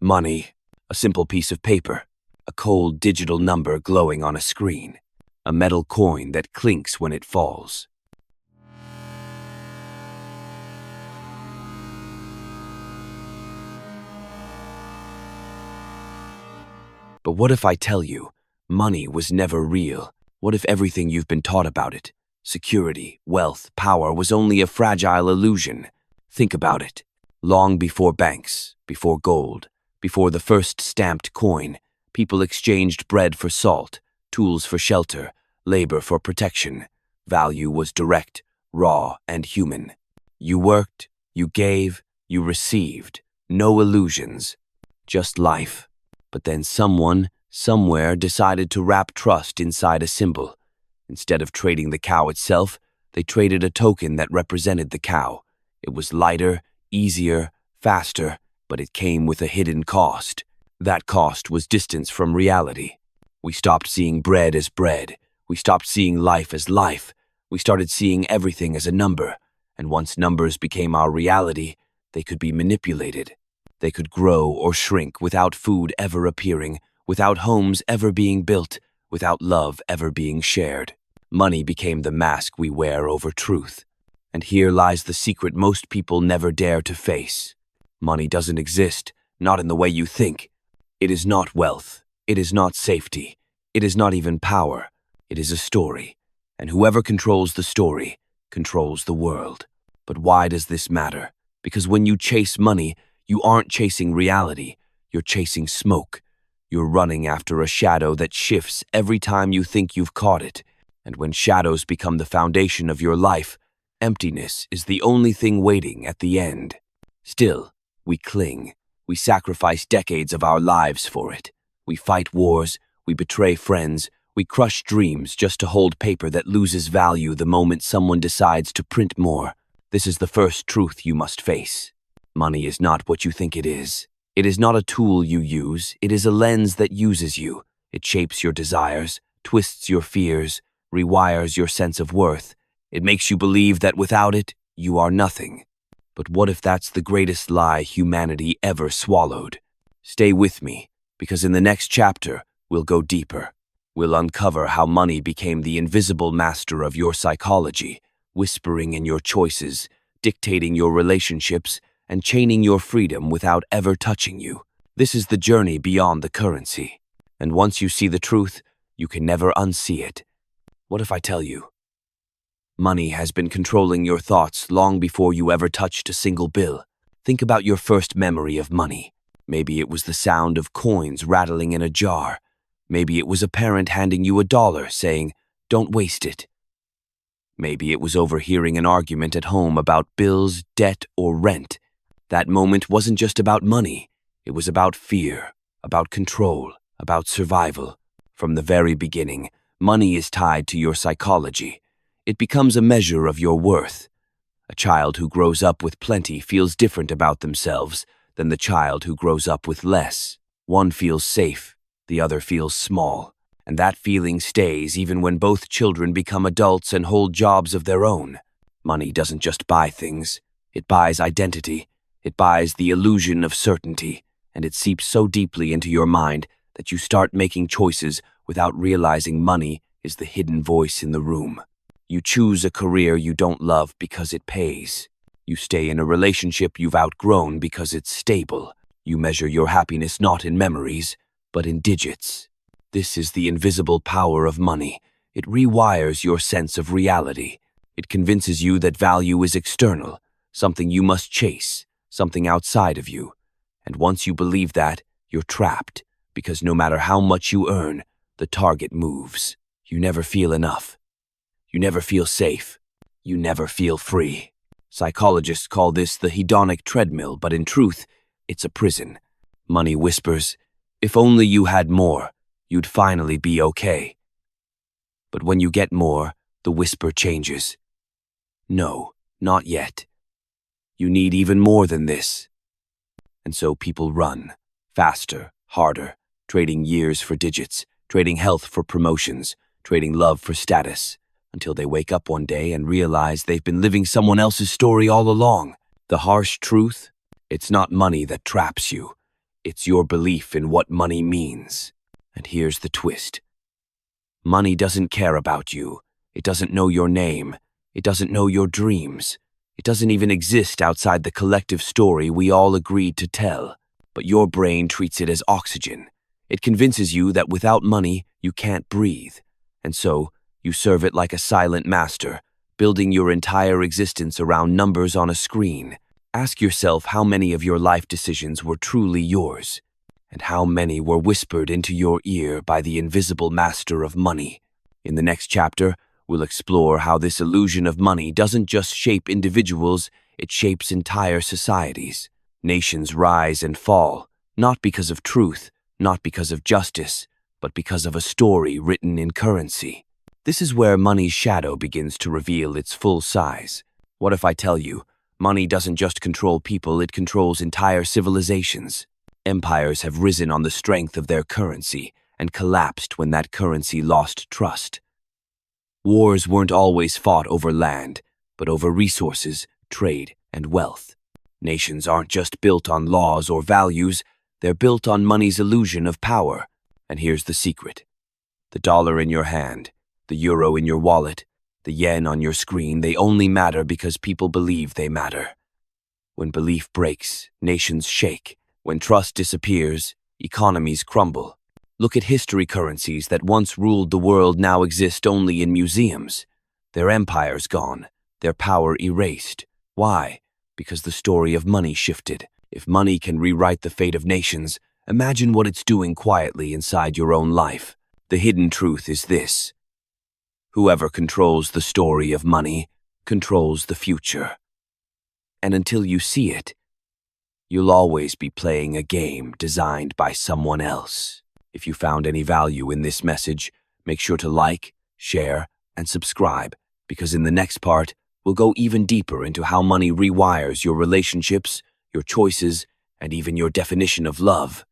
Money, a simple piece of paper, a cold digital number glowing on a screen, a metal coin that clinks when it falls. But what if I tell you, money was never real? What if everything you've been taught about it, security, wealth, power, was only a fragile illusion? Think about it. Long before banks, before gold, before the first stamped coin, people exchanged bread for salt, tools for shelter, labor for protection. Value was direct, raw, and human. You worked, you gave, you received. No illusions, just life. But then someone, somewhere, decided to wrap trust inside a symbol. Instead of trading the cow itself, they traded a token that represented the cow. It was lighter, easier, faster, but it came with a hidden cost. That cost was distance from reality. We stopped seeing bread as bread. We stopped seeing life as life. We started seeing everything as a number. And once numbers became our reality, they could be manipulated. They could grow or shrink without food ever appearing, without homes ever being built, without love ever being shared. Money became the mask we wear over truth. And here lies the secret most people never dare to face. Money doesn't exist, not in the way you think. It is not wealth. It is not safety. It is not even power. It is a story. And whoever controls the story controls the world. But why does this matter? Because when you chase money, you aren't chasing reality. You're chasing smoke. You're running after a shadow that shifts every time you think you've caught it. And when shadows become the foundation of your life, emptiness is the only thing waiting at the end. Still, we cling. We sacrifice decades of our lives for it. We fight wars. We betray friends. We crush dreams just to hold paper that loses value the moment someone decides to print more. This is the first truth you must face. Money is not what you think it is. It is not a tool you use. It is a lens that uses you. It shapes your desires, twists your fears, rewires your sense of worth. It makes you believe that without it, you are nothing. But what if that's the greatest lie humanity ever swallowed? Stay with me, because in the next chapter, we'll go deeper. We'll uncover how money became the invisible master of your psychology, whispering in your choices, dictating your relationships, and chaining your freedom without ever touching you. This is the journey beyond the currency. And once you see the truth, you can never unsee it. What if I tell you? Money has been controlling your thoughts long before you ever touched a single bill. Think about your first memory of money. Maybe it was the sound of coins rattling in a jar. Maybe it was a parent handing you $1 saying, "Don't waste it." Maybe it was overhearing an argument at home about bills, debt, or rent. That moment wasn't just about money. It was about fear, about control, about survival. From the very beginning, money is tied to your psychology. It becomes a measure of your worth. A child who grows up with plenty feels different about themselves than the child who grows up with less. One feels safe, the other feels small. And that feeling stays even when both children become adults and hold jobs of their own. Money doesn't just buy things. It buys identity. It buys the illusion of certainty. And it seeps so deeply into your mind that you start making choices without realizing money is the hidden voice in the room. You choose a career you don't love because it pays. You stay in a relationship you've outgrown because it's stable. You measure your happiness not in memories, but in digits. This is the invisible power of money. It rewires your sense of reality. It convinces you that value is external, something you must chase, something outside of you. And once you believe that, you're trapped, because no matter how much you earn, the target moves. You never feel enough. You never feel safe. You never feel free. Psychologists call this the hedonic treadmill, but in truth, it's a prison. Money whispers, "If only you had more, you'd finally be okay." But when you get more, the whisper changes. "No, not yet. You need even more than this." And so people run, faster, harder, trading years for digits, trading health for promotions, trading love for status, until they wake up one day and realize they've been living someone else's story all along. The harsh truth? It's not money that traps you. It's your belief in what money means. And here's the twist. Money doesn't care about you. It doesn't know your name. It doesn't know your dreams. It doesn't even exist outside the collective story we all agreed to tell. But your brain treats it as oxygen. It convinces you that without money, you can't breathe. And so, you serve it like a silent master, building your entire existence around numbers on a screen. Ask yourself how many of your life decisions were truly yours, and how many were whispered into your ear by the invisible master of money. In the next chapter, we'll explore how this illusion of money doesn't just shape individuals, it shapes entire societies. Nations rise and fall, not because of truth, not because of justice, but because of a story written in currency. This is where money's shadow begins to reveal its full size. What if I tell you, money doesn't just control people, it controls entire civilizations. Empires have risen on the strength of their currency and collapsed when that currency lost trust. Wars weren't always fought over land, but over resources, trade, and wealth. Nations aren't just built on laws or values, they're built on money's illusion of power. And here's the secret. The dollar in your hand, the euro in your wallet, the yen on your screen, they only matter because people believe they matter. When belief breaks, nations shake. When trust disappears, economies crumble. Look at history currencies that once ruled the world now exist only in museums. Their empires gone, their power erased. Why? Because the story of money shifted. If money can rewrite the fate of nations, imagine what it's doing quietly inside your own life. The hidden truth is this. Whoever controls the story of money controls the future. And until you see it, you'll always be playing a game designed by someone else. If you found any value in this message, make sure to like, share, and subscribe, because in the next part, we'll go even deeper into how money rewires your relationships, your choices, and even your definition of love.